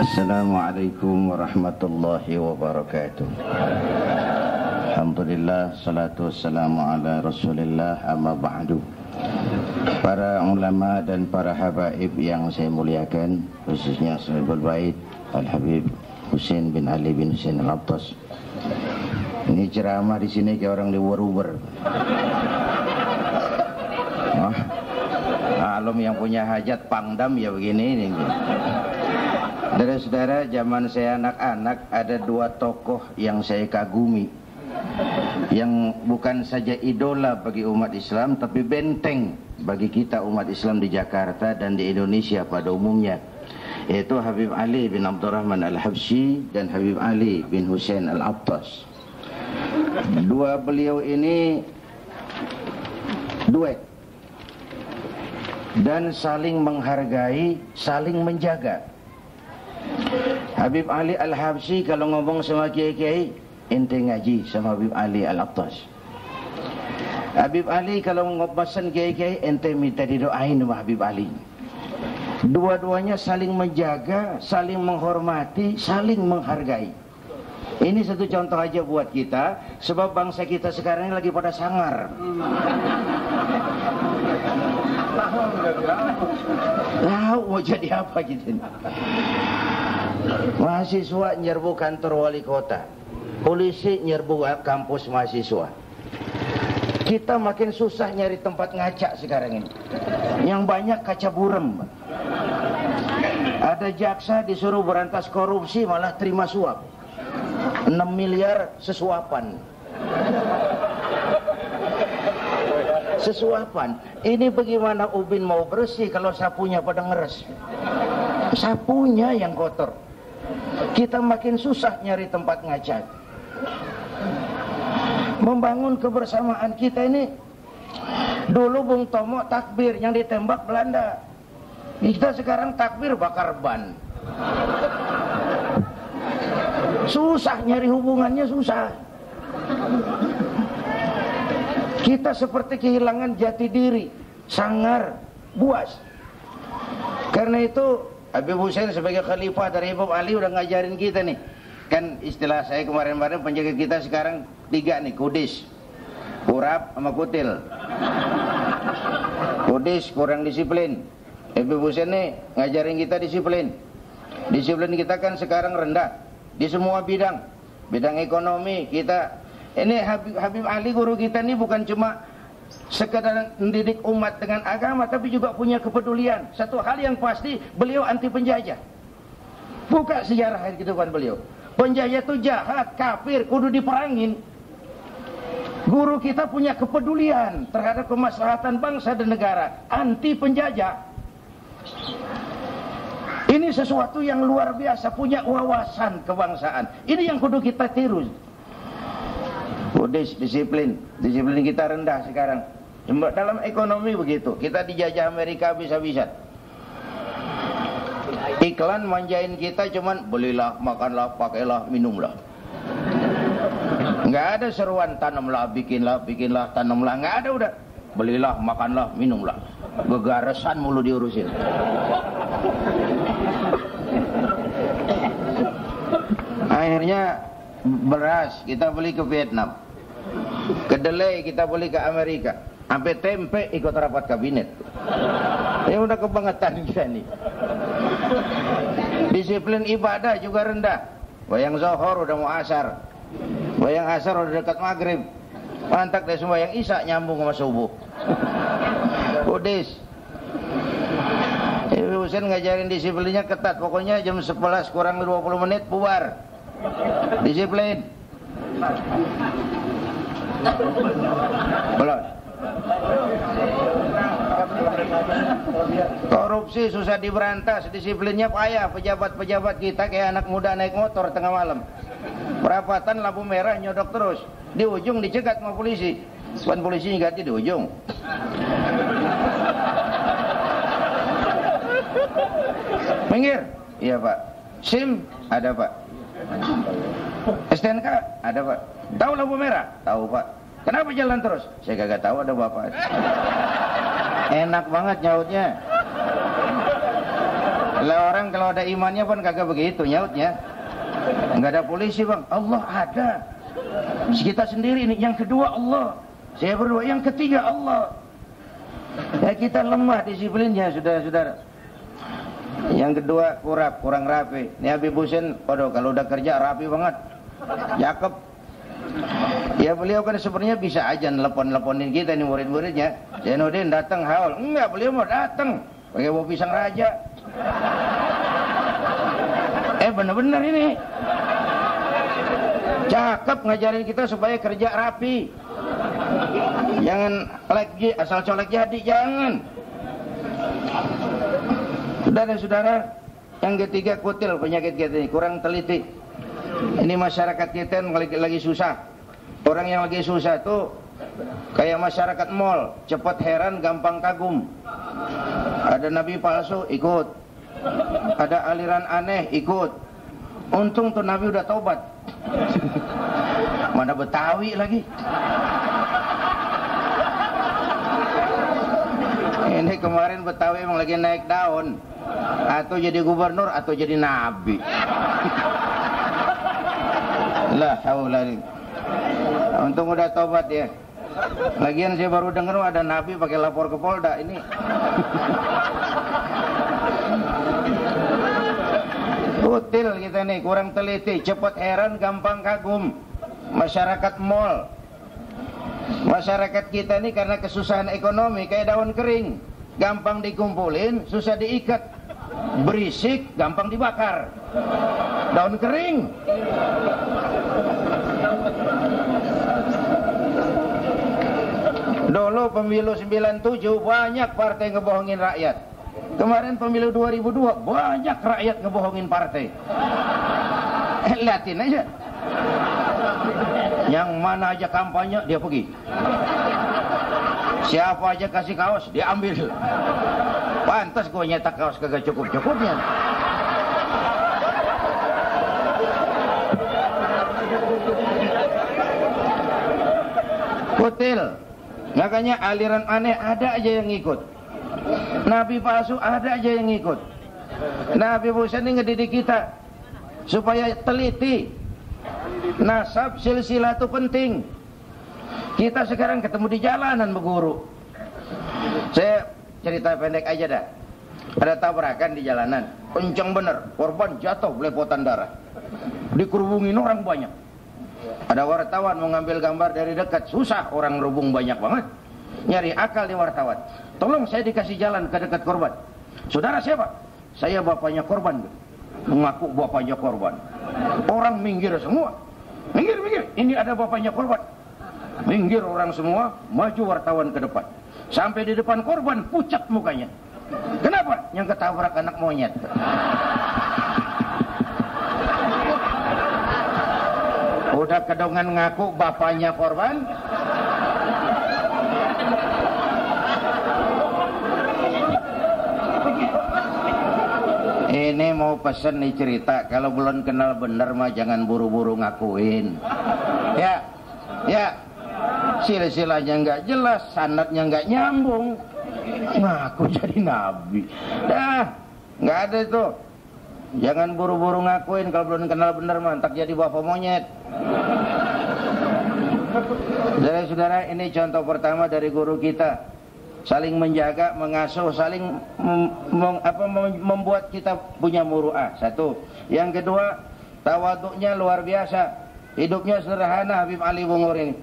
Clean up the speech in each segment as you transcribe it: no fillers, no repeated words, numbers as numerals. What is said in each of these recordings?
Assalamualaikum warahmatullahi wabarakatuh. Alhamdulillah, salatu wassalamu ala rasulillah, amma ba'du. Para ulama dan para habaib yang saya muliakan, khususnya Sahibul Bait Al-Habib Husain bin Ali bin Husain Al-Attas. Ini ceramah di sini kayak orang liwer-uber. Alum yang punya hajat pangdam ya begini ini. Saudara-saudara, zaman saya anak-anak ada dua tokoh yang saya kagumi, yang bukan saja idola bagi umat Islam tapi benteng bagi kita umat Islam di Jakarta dan di Indonesia pada umumnya, yaitu Habib Ali bin Abdurrahman Al-Habsyi dan Habib Ali bin Husain Al-Attas. Dua beliau ini duet dan saling menghargai, saling menjaga. Habib Ali Al-Habsyi kalau ngomong sama kiai-kiai, ente ngaji sama Habib Ali Al-Attas. Habib Ali kalau ngobasan kiai-kiai, ente minta didoain sama Habib Ali. Dua-duanya saling menjaga, saling menghormati, saling menghargai. Ini satu contoh aja buat kita, sebab bangsa kita sekarang ini lagi pada sangar. Tahu mau jadi apa gitu. Mahasiswa nyerbu kantor wali kota, polisi nyerbu kampus mahasiswa. Kita makin susah nyari tempat ngaca sekarang ini. Yang banyak kaca burem. Ada jaksa disuruh berantas korupsi malah terima suap 6 miliar sesuapan. Sesuapan. Ini bagaimana ubin mau bersih kalau sapunya pada ngeres? Sapunya yang kotor. Kita makin susah nyari tempat ngaca. Membangun kebersamaan kita ini. Dulu Bung Tomo takbir yang ditembak Belanda. Kita sekarang takbir bakar ban. Susah nyari hubungannya, susah. Kita seperti kehilangan jati diri, sangar, buas. Karena itu Habib Husain sebagai khalifah dari Habib Ali udah ngajarin kita nih. Kan istilah saya kemarin-kemarin, penjaga kita sekarang 3 nih, kudis, kurap sama kutil. Kudis kurang disiplin. Habib Husain nih ngajarin kita disiplin. Disiplin kita kan sekarang rendah di semua bidang. Bidang ekonomi kita. Ini Habib Ali guru kita ini bukan cuma sekedar mendidik umat dengan agama, tapi juga punya kepedulian. Satu hal yang pasti, beliau anti penjajah. Buka sejarah kehidupan beliau. Penjajah itu jahat, kafir, kudu diperangin. Guru kita punya kepedulian terhadap kemaslahatan bangsa dan negara, anti penjajah. Ini sesuatu yang luar biasa, punya wawasan kebangsaan. Ini yang kudu kita tiru. Kudis, disiplin kita rendah sekarang. Dalam ekonomi begitu, kita dijajah Amerika bisa-bisa. Iklan manjain kita cuman belilah, makanlah, pakailah, minumlah. Nggak ada seruan tanamlah, bikinlah, tanamlah, nggak ada udah. Belilah, makanlah, minumlah. Gegaresan mulu diurusin. Akhirnya beras kita beli ke Vietnam, kedelai kita beli ke Amerika, sampai tempe ikut rapat kabinet. Ya udah kebangetan kita nih. Disiplin ibadah juga rendah. Bayang zuhur udah mau asar, bayang asar udah dekat maghrib, mantak deh semua yang isya nyambung sama subuh. Kudis. Ibu Husain ngajarin disiplinnya ketat. Pokoknya jam 11 kurang 20 menit bubar. Disiplin. Belum. Korupsi susah diberantas, disiplinnya payah. Pejabat-pejabat kita kayak anak muda naik motor tengah malam. Perapatan lampu merah nyodok terus. Di ujung dicegat sama polisi. Bukan polisi ganti di ujung. Minggir. Iya Pak. SIM ada Pak. STNK ada Pak. Tahu lampu merah? Tahu Pak. Kenapa jalan terus? Saya kagak tahu, ada Bapak. Enak banget nyautnya. Lah orang kalau ada imannya pun kagak begitu nyautnya. Enggak ada polisi bang, Allah ada. Kita sendiri ini, yang kedua Allah. Saya berdua, yang ketiga Allah. Ya kita lemah disiplinnya saudara-saudara. Yang kedua kurang rapi. Ini Habib Husin, waduh kalau udah kerja rapi banget, cakep. Ya beliau kan sebenarnya bisa aja nelpon-nelponin kita nih murid-muridnya. Zainuddin datang haul, enggak, beliau mau datang pakai bawa pisang raja. Bener-bener ini cakep ngajarin kita supaya kerja rapi. Jangan lagi asal colek jadi, jangan. Saudara-saudara, yang ketiga kutil, penyakit kita ini kurang teliti. Ini masyarakat kita lagi susah. Orang yang lagi susah tuh kayak masyarakat mall, cepat heran, gampang kagum. Ada nabi palsu ikut, ada aliran aneh ikut. Untung tuh nabi udah taubat. Mana Betawi lagi. Ini kemarin Betawi emang lagi naik daun. Atau jadi gubernur atau jadi nabi. La haula. Untung udah tobat ya. Lagian saya baru dengar ada nabi pakai lapor ke Polda ini. Kutil kita nih, kurang teliti, cepat heran, gampang kagum. Masyarakat mall. Masyarakat kita nih karena kesusahan ekonomi kayak daun kering, gampang dikumpulin, susah diikat. Berisik, gampang dibakar. Daun kering. Dulu pemilu 97 banyak partai ngebohongin rakyat. Kemarin pemilu 2002 banyak rakyat ngebohongin partai. Liatin aja. Yang mana aja kampanye dia pergi. Siapa aja kasih kaos dia ambil. Pantas gue nyetak kaos kagak cukup-cukupnya. Kutil. Makanya aliran aneh ada aja yang ikut. Nabi palsu ada aja yang ikut. Nabi Husin ini ngedidik kita supaya teliti. Nasab silsilah itu penting. Kita sekarang ketemu di jalanan berguru. Saya cerita pendek aja dah. Ada tabrakan di jalanan, kencang bener, korban jatuh belepotan darah. Dikerubungin orang banyak. Ada wartawan mau ngambil gambar dari dekat, susah, orang rubung banyak banget. Nyari akal di wartawan. Tolong saya dikasih jalan ke dekat korban. Saudara siapa? Saya bapaknya korban. Mengaku bapaknya korban. Orang minggir semua. Minggir. Ini ada bapaknya korban. Minggir orang semua, maju wartawan ke depan. Sampai di depan korban, pucat mukanya. Kenapa? Yang ketabrak anak monyet. Udah kedongan ngaku bapaknya korban. Ini mau pesen nih cerita, kalau belum kenal bener mah jangan buru-buru ngakuin. Ya, silsilahnya nggak jelas, sanadnya nggak nyambung, ngaku jadi nabi. Dah, nggak ada itu. Jangan buru-buru ngakuin kalau belum kenal bener mah, entar jadi bapak monyet. Saudara-saudara, ini contoh pertama dari guru kita. Saling menjaga, mengasuh, saling membuat kita punya muru'ah. Satu. Yang kedua, tawaduknya luar biasa. Hidupnya sederhana Habib Ali Bungur ini.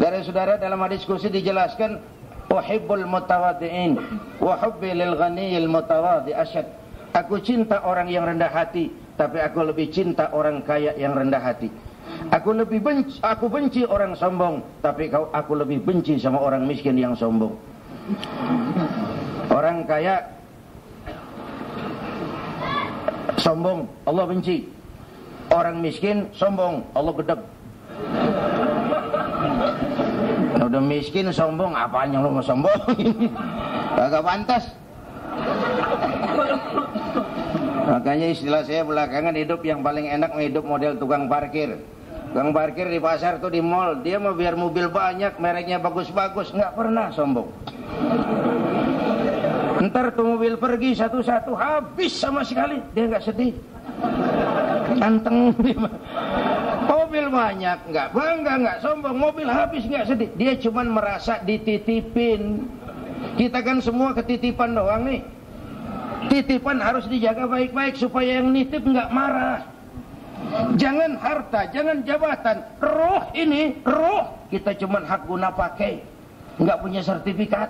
Dari saudara dalam hadis kursi dijelaskan, uhibbul mutawaddi'in wa hubbi lil ghaniyil mutawaddi asyad. Aku cinta orang yang rendah hati, tapi aku lebih cinta orang kaya yang rendah hati. Aku benci orang sombong, tapi aku lebih benci sama orang miskin yang sombong. Orang kaya sombong, Allah benci. Orang miskin sombong, Allah gedeg. Udah miskin sombong, apaan yang lu mau sombong? Kagak pantas. Makanya istilah saya belakangan hidup yang paling enak hidup model tukang parkir. Tukang parkir di pasar tuh, di mall, dia mau biar mobil banyak, mereknya bagus-bagus, nggak pernah sombong. Ntar tuh mobil pergi satu-satu habis sama sekali, dia nggak sedih. Anteng. Mobil banyak nggak bangga, nggak sombong, mobil habis nggak sedih. Dia cuman merasa dititipin. Kita kan semua ketitipan doang nih. Titipan harus dijaga baik-baik supaya yang nitip nggak marah. Jangan harta, jangan jabatan. Roh ini, roh kita cuman hak guna pakai, nggak punya sertifikat.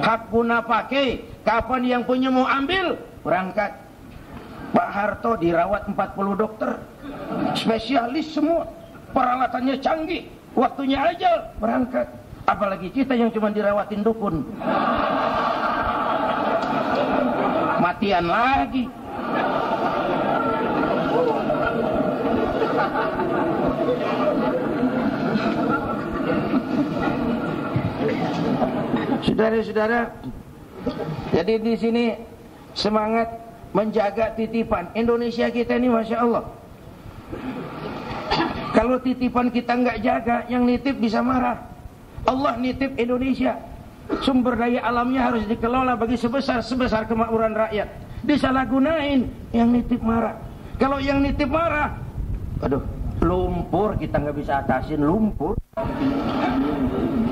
Hak guna pakai, kapan yang punya mau ambil, berangkat. Pak Harto dirawat 40 dokter, spesialis semua, peralatannya canggih, waktunya aja berangkat. Apalagi kita yang cuma dirawatin dukun, matian lagi. Saudara-saudara, jadi di sini semangat menjaga titipan. Indonesia kita ini Masya Allah, kalau titipan kita nggak jaga, yang nitip bisa marah. Allah nitip Indonesia, sumber daya alamnya harus dikelola bagi sebesar kemakmuran rakyat. Disalahgunain, yang nitip marah. Kalau yang nitip marah, aduh, lumpur kita nggak bisa atasin, lumpur.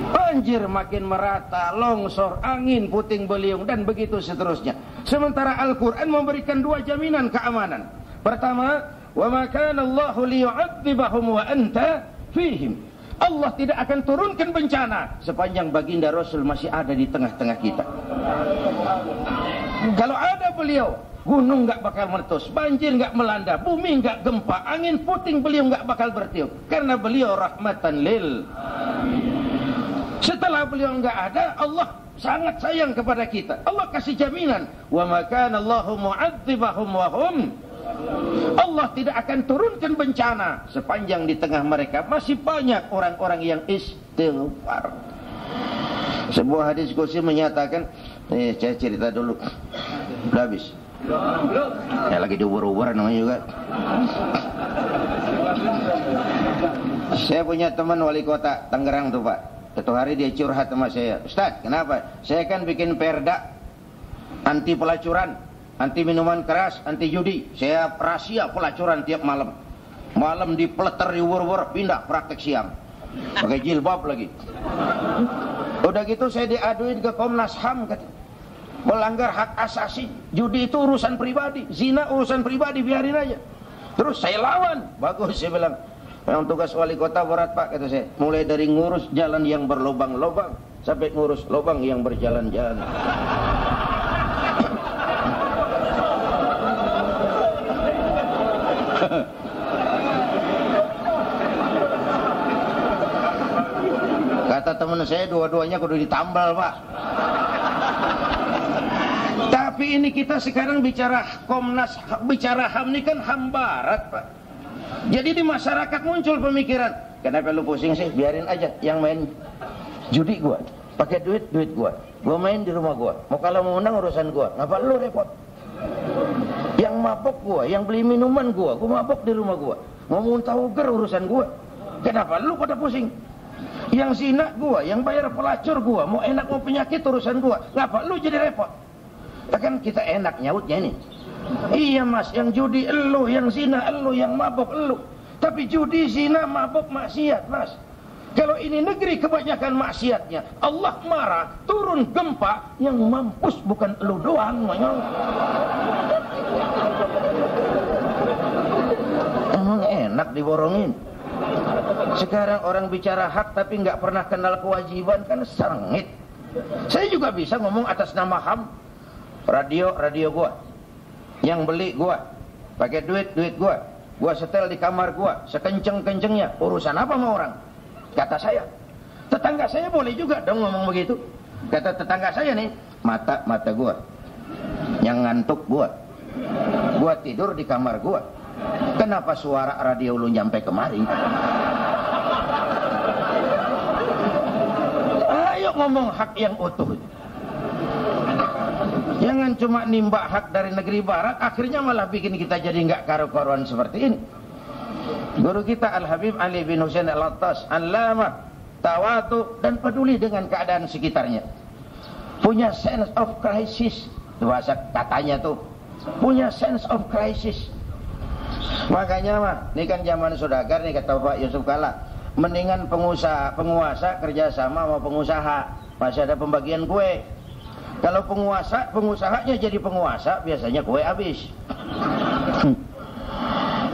Banjir makin merata, longsor, angin, puting beliung, dan begitu seterusnya. Sementara Al-Quran memberikan dua jaminan keamanan. Pertama, wa ma kana Allahu liyu'adzibahum wa anta fihim. Allah tidak akan turunkan bencana sepanjang baginda Rasul masih ada di tengah-tengah kita. Kalau ada beliau, gunung nggak bakal meletus, banjir nggak melanda, bumi nggak gempa, angin puting beliung nggak bakal bertiup, karena beliau rahmatan lil. Setelah beliau nggak ada, Allah sangat sayang kepada kita. Allah kasih jaminan, wa ma kana Allahu mu'adzibahum wa hum. Allah tidak akan turunkan bencana sepanjang di tengah mereka masih banyak orang-orang yang istighfar. Sebuah hadis qudsi menyatakan, saya cerita dulu. Udah habis. Ya lagi diubur-ubur namanya juga. Saya punya teman wali kota Tangerang tuh Pak. Satu hari dia curhat sama saya, Ustaz, kenapa? Saya kan bikin perda anti pelacuran, anti minuman keras, anti judi. Saya rahasia pelacuran tiap malam. Malam dipeleter, diubur-ubur, pindah praktek siang. Pakai jilbab lagi. Udah gitu saya diaduin ke Komnas HAM, kata, melanggar hak asasi. Judi itu urusan pribadi, zina urusan pribadi, biarin aja. Terus saya lawan. Bagus, saya bilang. Yang tugas wali kota berat Pak, kata saya. Mulai dari ngurus jalan yang berlobang-lobang sampai ngurus lobang yang berjalan-jalan. Kata teman saya, dua-duanya kudu ditambal Pak. Tapi ini kita sekarang bicara Komnas, bicara HAM ini kan HAM Barat Pak. Jadi di masyarakat muncul pemikiran, kenapa lu pusing sih, biarin aja yang main judi gua, pakai duit gua main di rumah gua, mau kalau mau menang urusan gua, ngapa lu repot? Yang mabok gua, yang beli minuman gua mabok di rumah gua, mau tahu ger urusan gua, kenapa lu pada pusing? Yang zina gua, yang bayar pelacur gua, mau enak mau penyakit urusan gua, ngapa lu jadi repot? Kan kita enak nyautnya ini. Iya mas, yang judi elu, yang zina elu, yang mabok elu. Tapi judi, zina, mabok, maksiat mas. Kalau ini negeri kebanyakan maksiatnya, Allah marah, turun gempa, yang mampus bukan elu doang. Emang enak diborongin. Sekarang orang bicara hak tapi nggak pernah kenal kewajiban, kan sengit. Saya juga bisa ngomong atas nama HAM. Radio gua, yang beli gua, pakai duit gua setel di kamar gua, sekenceng-kencengnya, urusan apa sama orang? Kata saya. Tetangga saya boleh juga dong ngomong begitu. Kata tetangga saya nih, mata gua, yang ngantuk gua tidur di kamar gua, kenapa suara radio lu nyampe kemari? Ayo ngomong hak yang utuh. Jangan cuma nimba hak dari negeri barat, akhirnya malah bikin kita jadi nggak karu-karuan seperti ini. Guru kita Al-Habib Ali bin Husain Al-Attas, Allamah, tawatu dan peduli dengan keadaan sekitarnya. punya sense of crisis, bahasa katanya tuh, punya sense of crisis. Makanya mah, ini kan zaman saudagar nih kata Pak Yusuf Kala, mendingan penguasa kerjasama sama pengusaha, masih ada pembagian kue. Kalau pengusahanya jadi penguasa, biasanya kue habis.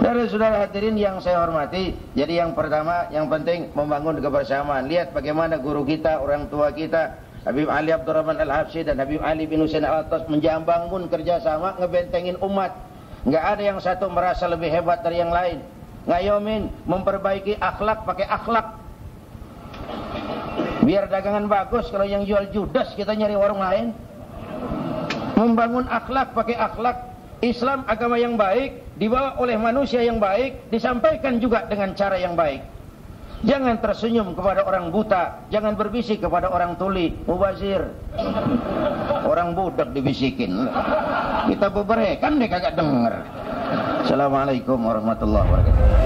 Dari saudara hadirin yang saya hormati, jadi yang pertama, yang penting membangun kebersamaan. Lihat bagaimana guru kita, orang tua kita, Habib Ali Abdurrahman Al-Habsyi dan Habib Ali bin Husain Al-Attas menjambangun kerjasama, ngebentengin umat. Nggak ada yang satu merasa lebih hebat dari yang lain. Ngayomin, memperbaiki akhlak pakai akhlak. Biar dagangan bagus, kalau yang jual judas kita nyari warung lain. Membangun akhlak pakai akhlak. Islam agama yang baik, dibawa oleh manusia yang baik, disampaikan juga dengan cara yang baik. Jangan tersenyum kepada orang buta, jangan berbisik kepada orang tuli, mubazir. Orang budak dibisikin. Kita bebereh, kan dia kagak denger. Assalamualaikum warahmatullahi wabarakatuh.